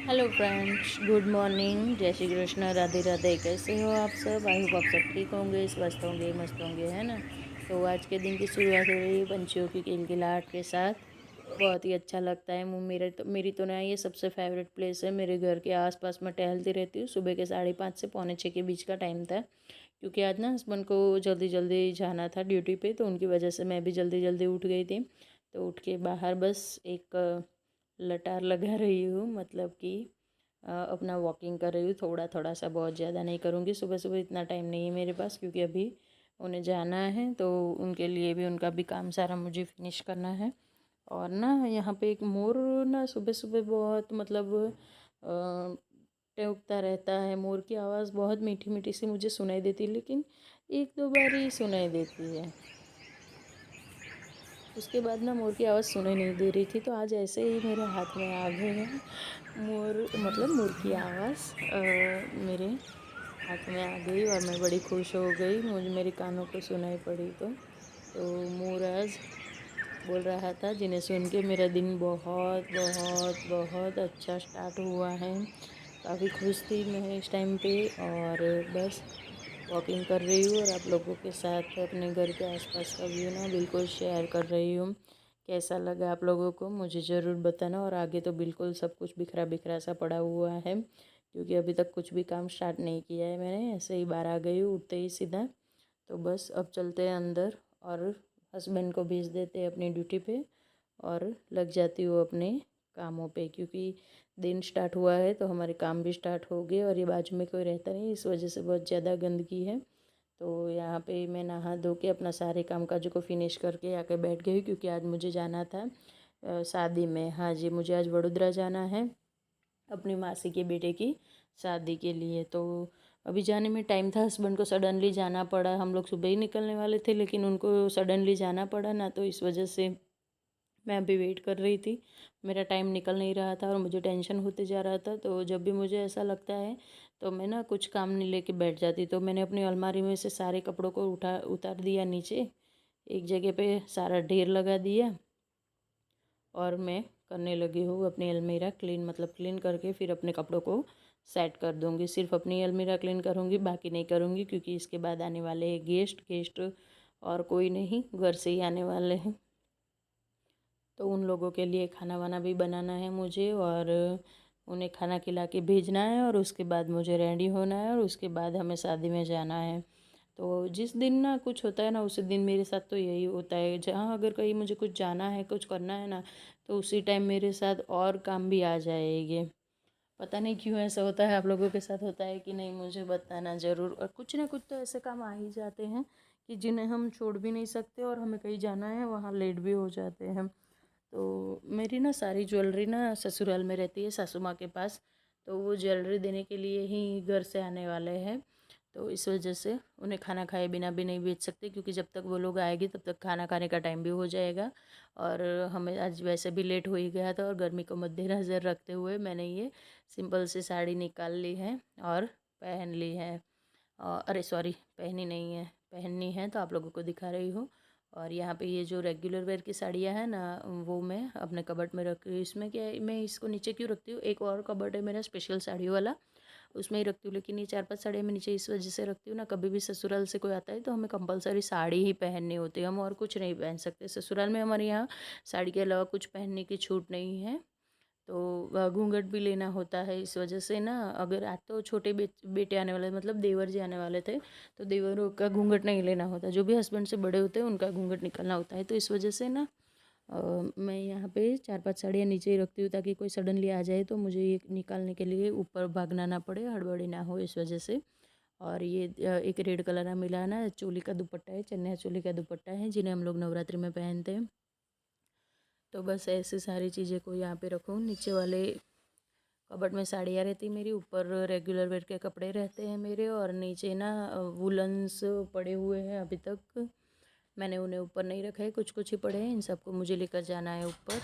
Hello friends, good morning, जय श्री कृष्ण, राधे राधे। कैसे हो आप सब? आई होप आप सब ठीक होंगे, स्वस्थ होंगे, मस्त होंगे, है ना। तो आज के दिन की शुरुआत हो रही है पंछियों की किलकिलाहट के साथ। बहुत ही अच्छा लगता है। मेरी तो ना ये सबसे फेवरेट प्लेस है। मेरे घर के आसपास मैं टहलती रहती हूँ। सुबह के 5:30 से पौने 6 के बीच का टाइम था, क्योंकि आज ना हस्बैंड को जल्दी जल्दी जाना था ड्यूटी पे, तो उनकी वजह से मैं भी जल्दी जल्दी उठ गई थी। तो उठ के बाहर बस एक लटार लगा रही हूँ, मतलब कि अपना वॉकिंग कर रही हूँ। थोड़ा थोड़ा सा, बहुत ज़्यादा नहीं करूँगी। सुबह सुबह इतना टाइम नहीं है मेरे पास, क्योंकि अभी उन्हें जाना है, तो उनके लिए भी उनका भी काम सारा मुझे फिनिश करना है। और ना यहाँ पे एक मोर ना सुबह सुबह बहुत, मतलब टहकता रहता है। मोर की आवाज़ बहुत मीठी मीठी सी मुझे सुनाई देती है, लेकिन एक दो बार ही सुनाई देती है। उसके बाद ना मोर की आवाज़ सुनाई नहीं दे रही थी, तो आज ऐसे ही मेरे हाथ में आ गए हैं मोर, मतलब मोर की आवाज़ मेरे हाथ में आ गई और मैं बड़ी खुश हो गई। मुझे मेरे कानों को सुनाई पड़ी। तो मोर आज बोल रहा था, जिन्हें सुन के मेरा दिन बहुत बहुत बहुत अच्छा स्टार्ट हुआ है। काफ़ी खुश थी मैं इस टाइम पे, और बस वॉकिंग कर रही हूँ और आप लोगों के साथ अपने घर के आसपास का व्यू ना बिल्कुल शेयर कर रही हूँ। कैसा लगा आप लोगों को मुझे ज़रूर बताना। और आगे तो बिल्कुल सब कुछ बिखरा बिखरा सा पड़ा हुआ है, क्योंकि अभी तक कुछ भी काम स्टार्ट नहीं किया है मैंने। ऐसे ही बाहर आ गई हूँ उठते ही सीधा। तो बस अब चलते हैं अंदर और हस्बैंड को भेज देते हैं अपनी ड्यूटी पे, और लग जाती हूँ अपने कामों पे, क्योंकि दिन स्टार्ट हुआ है तो हमारे काम भी स्टार्ट हो गए। और ये बाजू में कोई रहता नहीं, इस वजह से बहुत ज़्यादा गंदगी है। तो यहाँ पे मैं नहा धो के अपना सारे काम काजों को फिनिश करके आके बैठ गई, क्योंकि आज मुझे जाना था शादी में। हाँ जी, मुझे आज वडोदरा जाना है अपनी मासी के बेटे की शादी के लिए। तो अभी जाने में टाइम था, हस्बैंड को सडनली जाना पड़ा। हम लोग सुबह ही निकलने वाले थे, लेकिन उनको सडनली जाना पड़ा ना, तो इस वजह से मैं अभी वेट कर रही थी। मेरा टाइम निकल नहीं रहा था और मुझे टेंशन होते जा रहा था। तो जब भी मुझे ऐसा लगता है तो मैं ना कुछ काम नहीं लेके बैठ जाती। तो मैंने अपनी अलमारी में से सारे कपड़ों को उतार दिया नीचे, एक जगह पे सारा ढेर लगा दिया, और मैं करने लगी हूँ अपनी अलमीरा क्लीन। मतलब क्लीन करके फिर अपने कपड़ों को सेट कर दूँगी। सिर्फ अपनी अलमीरा क्लीन करूँगी, बाकी नहीं करूँगी, क्योंकि इसके बाद आने वाले हैं गेस्ट और कोई नहीं, घर से ही आने वाले हैं। तो उन लोगों के लिए खाना वाना भी बनाना है मुझे, और उन्हें खाना खिला के भेजना है, और उसके बाद मुझे रेडी होना है, और उसके बाद हमें शादी में जाना है। तो जिस दिन ना कुछ होता है ना, उसी दिन मेरे साथ तो यही होता है। जहाँ अगर कहीं मुझे कुछ जाना है, कुछ करना है ना, तो उसी टाइम मेरे साथ और काम भी आ जाएंगे। पता नहीं क्यों ऐसा होता है, आप लोगों के साथ होता है कि नहीं, मुझे बताना ज़रूर। और कुछ ना कुछ तो ऐसे काम आ ही जाते हैं कि जिन्हें हम छोड़ भी नहीं सकते, और हमें कहीं जाना है वहाँ लेट भी हो जाते हैं। तो मेरी ना सारी ज्वेलरी ना ससुराल में रहती है, सासू माँ के पास। तो वो ज्वेलरी देने के लिए ही घर से आने वाले हैं। तो इस वजह से उन्हें खाना खाए बिना भी नहीं बेच सकते, क्योंकि जब तक वो लोग आएगी तब तक खाना खाने का टाइम भी हो जाएगा। और हमें आज वैसे भी लेट हो ही गया था, और गर्मी को मद्देनज़र रखते हुए मैंने ये सिंपल सी साड़ी निकाल ली है और पहन ली है। अरे सॉरी, पहनी नहीं है, पहननी है, तो आप लोगों को दिखा रही हूँ। और यहाँ पे ये जो रेगुलर वेयर की साड़ियाँ हैं ना, वो मैं अपने कबर्ड में रखी हूँ। इसमें क्या है, मैं इसको नीचे क्यों रखती हूँ, एक और कबर्ड है मेरा स्पेशल साड़ियों वाला, उसमें ही रखती हूँ। लेकिन ये 4-5 साड़ियाँ मैं नीचे इस वजह से रखती हूँ ना, कभी भी ससुराल से कोई आता है तो हमें कंपलसरी साड़ी ही पहननी होती है, हम और कुछ नहीं पहन सकते। ससुराल में हमारे यहाँ साड़ी के अलावा कुछ पहनने की छूट नहीं है। तो घूंघट भी लेना होता है, इस वजह से ना, अगर आज तो छोटे बेटे आने वाले, मतलब देवर जी आने वाले थे, तो देवरों का घूंघट नहीं लेना होता। जो भी हस्बैंड से बड़े होते हैं उनका घूंघट निकलना होता है। तो इस वजह से ना मैं यहाँ पे 4-5 साड़ियाँ नीचे ही रखती हूँ, ताकि कोई सडनली आ जाए तो मुझे ये निकालने के लिए ऊपर भागना ना पड़े, हड़बड़ी ना हो, इस वजह से। और ये एक रेड कलर का मिला ना चोली का दुपट्टा है, चन्या चोली का दुपट्टा है, जिन्हें हम लोग नवरात्रि में पहनते हैं। तो बस ऐसे सारी चीज़ें को यहाँ पे रखूँ। नीचे वाले कबर्ड में साड़ियाँ रहती मेरी, ऊपर रेगुलर वेयर के कपड़े रहते हैं मेरे, और नीचे ना वुलन्स पड़े हुए हैं। अभी तक मैंने उन्हें ऊपर नहीं रखा है, कुछ कुछ ही पड़े हैं, इन सबको मुझे लेकर जाना है ऊपर।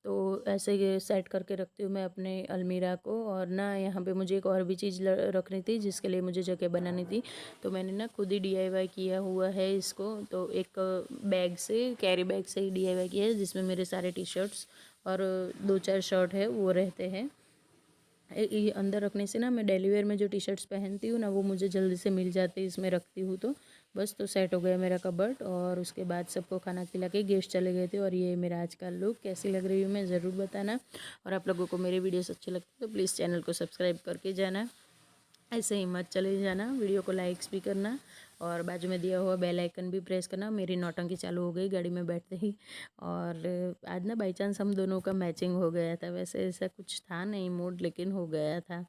तो ऐसे ये सेट करके रखती हूँ मैं अपने अलमीरा को। और ना यहाँ पे मुझे एक और भी चीज़ रखनी थी, जिसके लिए मुझे जगह बनानी थी। तो मैंने ना खुद ही डीआईवाई किया हुआ है इसको। तो एक बैग से, कैरी बैग से ही डीआईवाई किया है, जिसमें मेरे सारे टी शर्ट्स और 2-4 शर्ट है वो रहते हैं। ये अंदर रखने से ना मैं डेली वेयर में जो टी शर्ट्स पहनती हूँ ना वो मुझे जल्दी से मिल जाती है, इसमें रखती हूँ तो बस। तो सेट हो गया मेरा कबर्ड। और उसके बाद सबको खाना खिला के गेस्ट चले गए थे। और ये मेरा आज का लुक कैसी लग रही हूँ मैं ज़रूर बताना। और आप लोगों को मेरे वीडियोस अच्छे लगते हैं तो प्लीज़ चैनल को सब्सक्राइब करके जाना, ऐसे ही मत चले जाना। वीडियो को लाइक्स भी करना और बाजू में दिया हुआ बेल आइकन भी प्रेस करना। मेरी नौटंकी चालू हो गई गाड़ी में बैठते ही। और आज ना बाई चांस हम दोनों का मैचिंग हो गया था, वैसे ऐसा कुछ था नहीं मूड, लेकिन हो गया था।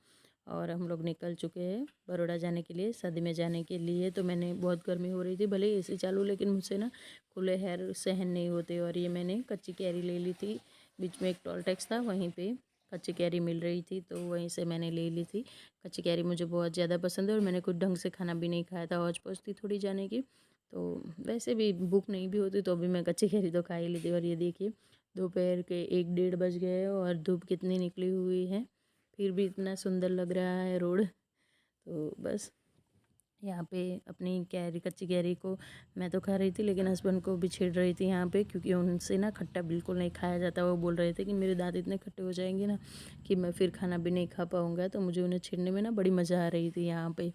और हम लोग निकल चुके हैं बड़ौदा जाने के लिए, शादी में जाने के लिए। तो मैंने, बहुत गर्मी हो रही थी, भले ही एसी चालू, लेकिन मुझसे ना खुले हेयर सहन नहीं होते। और ये मैंने कच्ची कैरी ले ली थी, बीच में एक टोल टैक्स था, वहीं पे कच्ची कैरी मिल रही थी तो वहीं से मैंने ले ली थी। कच्ची कैरी मुझे बहुत ज़्यादा पसंद है और मैंने कुछ ढंग से खाना भी नहीं खाया था, हौज पौच थी थोड़ी जाने की। तो वैसे भी भूख नहीं भी होती तो भी मैं कच्ची कैरी तो खा ही ली थी। और ये देखिए दोपहर के 1 डेढ़ बज गए और धूप कितनी निकली हुई है, फिर भी इतना सुंदर लग रहा है रोड। तो बस यहाँ पे अपनी कैरी, कच्ची कैरी को मैं तो खा रही थी, लेकिन हस्बैंड को भी छेड़ रही थी यहाँ पे, क्योंकि उनसे ना खट्टा बिल्कुल नहीं खाया जाता। वो बोल रहे थे कि मेरे दांत इतने खट्टे हो जाएंगे ना कि मैं फिर खाना भी नहीं खा पाऊँगा। तो मुझे उन्हें छेड़ने में ना बड़ी मज़ा आ रही थी यहाँ पे।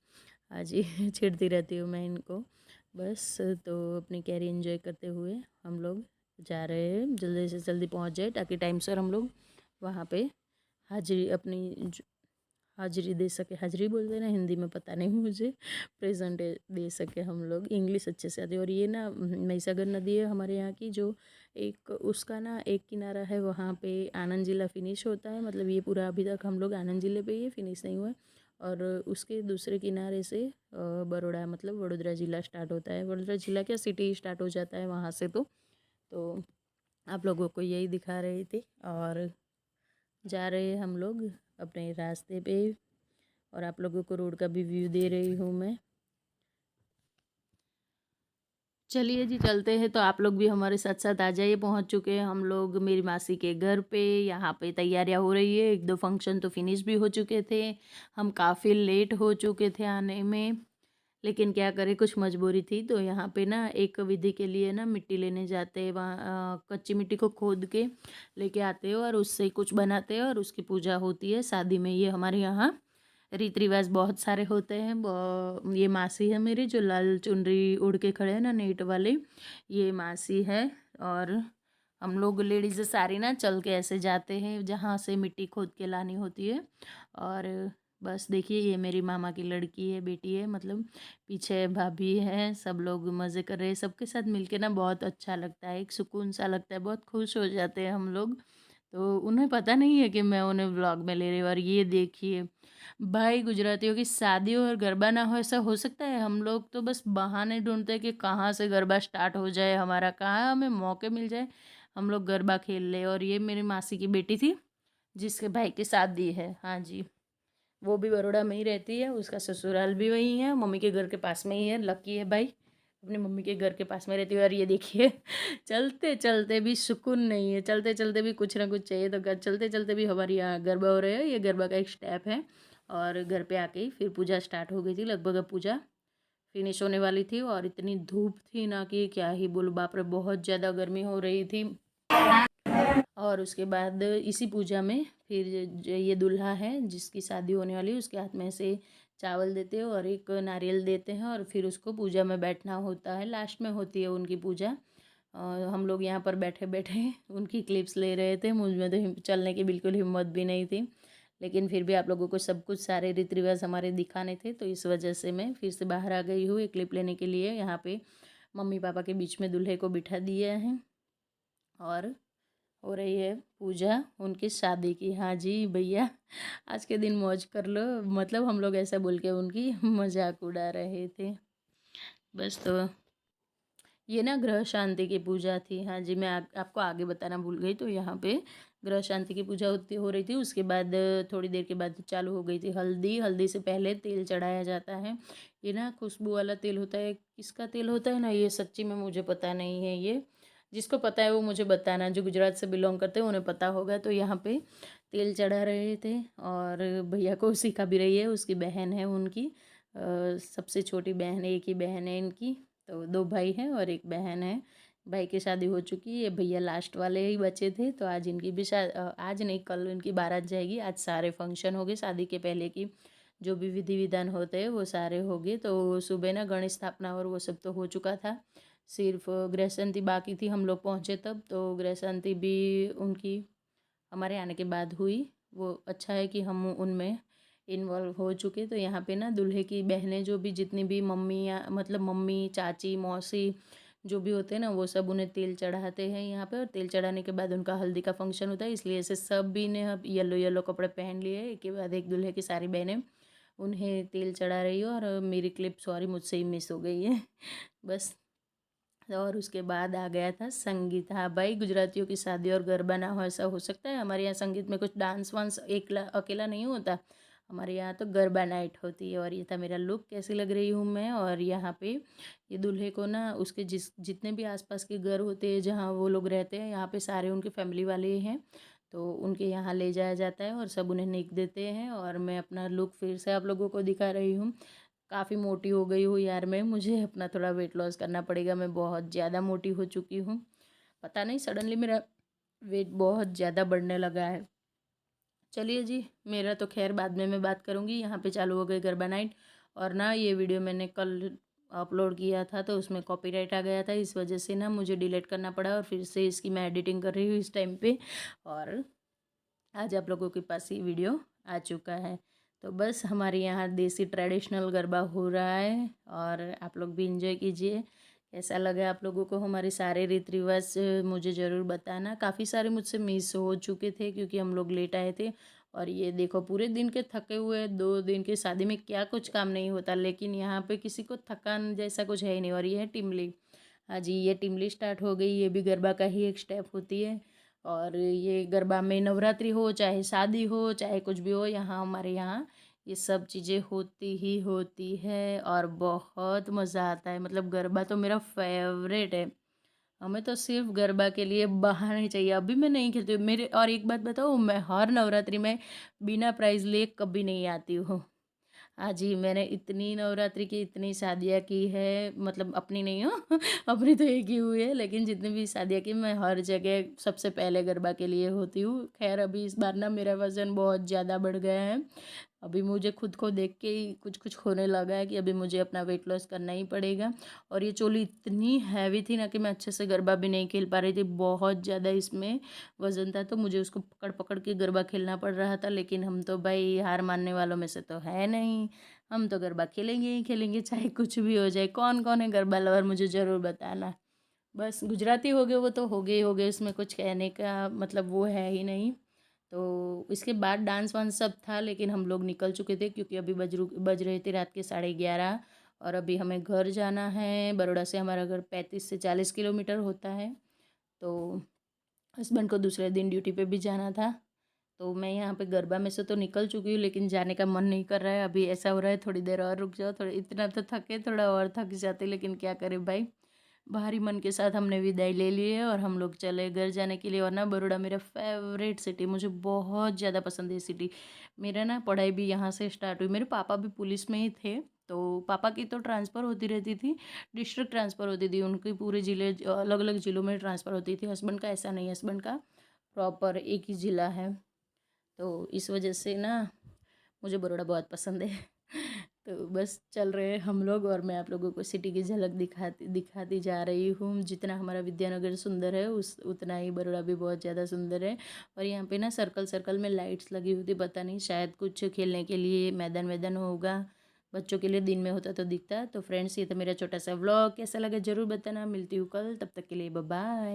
आज ही छेड़ती रहती हूँ मैं इनको बस। तो अपनी कैरी एंजॉय करते हुए हम लोग जा रहे हैं, जल्दी से जल्दी पहुँच जाए ताकि टाइम से हम लोग वहाँ पे हाजिरी अपनी हाजिरी दे सके। हाजिरी बोलते हैं ना हिंदी में, पता नहीं मुझे, प्रेजेंट दे सके हम लोग। इंग्लिश अच्छे से आती है। और ये ना महिसागर नदी है हमारे यहाँ की, जो एक उसका ना एक किनारा है वहाँ पे आनंद जिला फिनिश होता है। मतलब ये पूरा अभी तक हम लोग आनंद जिले पे ही फिनिश नहीं हुआ है। और उसके दूसरे किनारे से बड़ौदा, मतलब वडोदरा ज़िला स्टार्ट होता है। वडोदरा ज़िला क्या, सिटी स्टार्ट हो जाता है वहाँ से। तो आप लोगों को यही दिखा रही थी। और जा रहे हैं हम लोग अपने रास्ते पे और आप लोगों को रोड का भी व्यू दे रही हूँ मैं। चलिए जी चलते हैं। तो आप लोग भी हमारे साथ साथ आ जाइए। पहुँच चुके हैं हम लोग मेरी मासी के घर पे। यहाँ पे तैयारियाँ हो रही है, 1-2 फंक्शन तो फिनिश भी हो चुके थे। हम काफ़ी लेट हो चुके थे आने में, लेकिन क्या करें, कुछ मजबूरी थी। तो यहाँ पे ना एक विधि के लिए ना मिट्टी लेने जाते हैं वहाँ, कच्ची मिट्टी को खोद के लेके आते हैं और उससे कुछ बनाते हैं और उसकी पूजा होती है शादी में। ये हमारे यहाँ रीति रिवाज बहुत सारे होते हैं। ये मासी है मेरी, जो लाल चुनरी उड़ के खड़े हैं ना नेट वाले, ये मासी है। और हम लोग लेडीज़ सारी ना चल के ऐसे जाते हैं जहाँ से मिट्टी खोद के लानी होती है। और बस देखिए ये मेरी मामा की लड़की है, बेटी है, मतलब पीछे भाभी है। सब लोग मज़े कर रहे हैं, सबके साथ मिलके ना बहुत अच्छा लगता है, एक सुकून सा लगता है, बहुत खुश हो जाते हैं हम लोग। तो उन्हें पता नहीं है कि मैं उन्हें व्लॉग में ले रही हूँ। और ये देखिए भाई, गुजरातियों की शादी हो और गरबा ना हो, ऐसा हो सकता है? हम लोग तो बस बहाने ढूंढते हैं कि कहाँ से गरबा स्टार्ट हो जाए हमारा, कहाँ हमें मौके मिल जाए हम लोग गरबा खेल ले। और ये मेरी मासी की बेटी थी जिसके भाई की शादी है। हाँ जी, वो भी बड़ौदा में ही रहती है, उसका ससुराल भी वहीं है, मम्मी के घर के पास में ही है। लकी है भाई, अपनी मम्मी के घर के पास में रहती है। और ये देखिए चलते चलते भी सुकून नहीं है, चलते चलते भी कुछ ना कुछ चाहिए। तो चलते चलते भी हमारे यहाँ गरबा हो रहा है, ये गरबा का एक स्टेप है। और घर पे आके ही फिर पूजा स्टार्ट हो गई थी, लगभग अब पूजा फिनिश होने वाली थी। और इतनी धूप थी ना कि क्या ही बोलूँ, बाप रे, बहुत ज़्यादा गर्मी हो रही थी। और उसके बाद इसी पूजा में फिर ये दूल्हा है जिसकी शादी होने वाली है, उसके हाथ में से चावल देते हैं और एक नारियल देते हैं और फिर उसको पूजा में बैठना होता है। लास्ट में होती है उनकी पूजा। और हम लोग यहाँ पर बैठे बैठे उनकी क्लिप्स ले रहे थे। मुझ में तो चलने की बिल्कुल हिम्मत भी नहीं थी, लेकिन फिर भी आप लोगों को सब कुछ, सारे रीति रिवाज हमारे दिखाने थे, तो इस वजह से मैं फिर से बाहर आ गई हूँ एक क्लिप लेने के लिए। यहाँ पे मम्मी पापा के बीच में दूल्हे को बिठा दिया है और हो रही है पूजा उनकी शादी की। हाँ जी भैया, आज के दिन मौज कर लो, मतलब हम लोग ऐसा बोल के उनकी मजाक उड़ा रहे थे बस। तो ये ना ग्रह शांति की पूजा थी। हाँ जी, मैं आपको आगे बताना भूल गई। तो यहाँ पे ग्रह शांति की पूजा हो रही थी। उसके बाद थोड़ी देर के बाद चालू हो गई थी हल्दी। हल्दी से पहले तेल चढ़ाया जाता है। ये ना खुशबू वाला तेल होता है, किसका तेल होता है ना, ये सच्ची में मुझे पता नहीं है। ये जिसको पता है वो मुझे बताना, जो गुजरात से बिलोंग करते हैं उन्हें पता होगा। तो यहाँ पे तेल चढ़ा रहे थे और भैया को सिखा भी रही है, उसकी बहन है उनकी, सबसे छोटी बहन, एक ही बहन है इनकी। तो 2 भाई हैं और एक बहन है भाई की शादी हो चुकी है, भैया लास्ट वाले ही बचे थे, तो आज इनकी भी आज नहीं कल इनकी बारात जाएगी। आज सारे फंक्शन हो गए, शादी के पहले की जो भी विधि विधान होते हैं वो सारे हो गए। तो सुबह ना गणेश स्थापना और वो सब तो हो चुका था, सिर्फ गृह शांति बाकी थी। हम लोग पहुँचे तब, तो गृह शांति भी उनकी हमारे आने के बाद हुई। वो अच्छा है कि हम उनमें इन्वॉल्व हो चुके। तो यहाँ पे ना दूल्हे की बहनें जो भी जितनी भी मम्मी या मतलब मम्मी चाची मौसी जो भी होते हैं ना, वो सब उन्हें तेल चढ़ाते हैं यहाँ पे। और तेल चढ़ाने के बाद उनका हल्दी का फंक्शन होता है, इसलिए ऐसे सब भी ने अब येलो येलो कपड़े पहन लिए। एक के बाद एक दूल्हे की सारी बहनें उन्हें तेल चढ़ा रही हो। और मेरी क्लिप सॉरी मुझसे ही मिस हो गई है बस। और उसके बाद आ गया था संगीत। हाँ भाई, गुजरातियों की शादी और गरबा ना हो ऐसा हो सकता है? हमारे यहाँ संगीत में कुछ डांस वांस एकला अकेला नहीं होता, हमारे यहाँ तो गरबा नाइट होती है। और ये था मेरा लुक, कैसी लग रही हूँ मैं। और यहाँ पे ये दूल्हे को ना उसके जितने भी आसपास के घर होते हैं जहाँ वो लोग रहते हैं, यहाँ पे सारे उनके फैमिली वाले हैं, तो उनके यहाँ ले जाया जाता है और सब उन्हें निक देते हैं। और मैं अपना लुक फिर से आप लोगों को दिखा रही हूँ। काफ़ी मोटी हो गई हूँ यार मैं, मुझे अपना थोड़ा वेट लॉस करना पड़ेगा, मैं बहुत ज़्यादा मोटी हो चुकी हूँ। पता नहीं सडनली मेरा वेट बहुत ज़्यादा बढ़ने लगा है। चलिए जी, मेरा तो खैर बाद में मैं बात करूँगी। यहाँ पे चालू हो गई गरबा नाइट। और ना ये वीडियो मैंने कल अपलोड किया था, तो उसमें कॉपीराइट आ गया था, इस वजह से ना मुझे डिलीट करना पड़ा। और फिर से इसकी मैं एडिटिंग कर रही हूँ इस टाइम पे। और आज आप लोगों के पास ये वीडियो आ चुका है। तो बस हमारे यहाँ देसी ट्रेडिशनल गरबा हो रहा है, और आप लोग भी इंजॉय कीजिए। कैसा लगा आप लोगों को हमारे सारे रीति रिवाज, मुझे ज़रूर बताना। काफ़ी सारे मुझसे मिस हो चुके थे क्योंकि हम लोग लेट आए थे। और ये देखो पूरे दिन के थके हुए, 2 दिन की शादी में क्या कुछ काम नहीं होता, लेकिन यहाँ पे किसी को थकान जैसा कुछ है ही नहीं। और ये है टिमली। हाँ जी, ये टिमली स्टार्ट हो गई, ये भी गरबा का ही एक स्टेप होती है। और ये गरबा में नवरात्रि हो चाहे शादी हो चाहे कुछ भी हो, यहाँ हमारे यहाँ ये सब चीज़ें होती ही होती है। और बहुत मज़ा आता है, मतलब गरबा तो मेरा फेवरेट है। हमें तो सिर्फ गरबा के लिए बहाने चाहिए। अभी मैं नहीं खेलती हूँ मेरे, और एक बात बताऊँ, मैं हर नवरात्रि में बिना प्राइज़ लिए कभी नहीं आती हूँ। हाँ जी, मैंने इतनी नवरात्रि की इतनी शादियाँ की है, मतलब अपनी नहीं हो अपनी तो एक ही हुई है, लेकिन जितनी भी शादियाँ की मैं हर जगह सबसे पहले गरबा के लिए होती हूँ। खैर अभी इस बार ना मेरा वज़न बहुत ज़्यादा बढ़ गया है। अभी मुझे खुद को देख के ही कुछ कुछ होने लगा है कि अभी मुझे अपना वेट लॉस करना ही पड़ेगा। और ये चोली इतनी हैवी थी ना कि मैं अच्छे से गरबा भी नहीं खेल पा रही थी, बहुत ज़्यादा इसमें वज़न था, तो मुझे उसको पकड़ पकड़ के गरबा खेलना पड़ रहा था। लेकिन हम तो भाई हार मानने वालों में से तो है नहीं, हम तो गरबा खेलेंगे ही खेलेंगे, चाहे कुछ भी हो जाए। कौन कौन है गरबा लवर मुझे ज़रूर बताना। बस गुजराती हो गए वो तो हो गए ही हो गए, उसमें कुछ कहने का मतलब वो है ही नहीं। तो इसके बाद डांस वांस सब था, लेकिन हम लोग निकल चुके थे क्योंकि अभी बज रहे थे रात के 11:30। और अभी हमें घर जाना है। बड़ौदा से हमारा घर 35 से 40 किलोमीटर होता है। तो हस्बैंड को दूसरे दिन ड्यूटी पे भी जाना था। तो मैं यहाँ पे गरबा में से तो निकल चुकी हूँ, लेकिन जाने का मन नहीं कर रहा है। अभी ऐसा हो रहा है थोड़ी देर और रुक जाओ, थोड़ी इतना तो थके, थोड़ा और थक जाते, लेकिन क्या करें भाई। भारी मन के साथ हमने विदाई ले ली है और हम लोग चले घर जाने के लिए। और ना बड़ौदा मेरा फेवरेट सिटी, मुझे बहुत ज़्यादा पसंद है सिटी। मेरा ना पढ़ाई भी यहाँ से स्टार्ट हुई, मेरे पापा भी पुलिस में ही थे, तो पापा की तो ट्रांसफ़र होती रहती थी, डिस्ट्रिक्ट ट्रांसफ़र होती थी उनकी, पूरे ज़िले अलग अलग ज़िलों में ट्रांसफ़र होती थी। हस्बैंड का ऐसा नहीं, हस्बैंड का प्रॉपर एक ही ज़िला है। तो इस वजह से ना मुझे बड़ौदा बहुत पसंद है तो बस चल रहे हैं हम लोग, और मैं आप लोगों को सिटी की झलक दिखाती दिखाती जा रही हूँ। जितना हमारा विद्यानगर सुंदर है उस उतना ही बड़ौदा भी बहुत ज़्यादा सुंदर है। और यहाँ पे ना सर्कल सर्कल में लाइट्स लगी हुई थी, पता नहीं शायद कुछ खेलने के लिए मैदान वैदान होगा बच्चों के लिए, दिन में होता तो दिखता। तो फ्रेंड्स, ये तो मेरा छोटा सा व्लॉग, कैसा लगा ज़रूर बताना। मिलती हूँ कल, तब तक के लिए बाय बाय।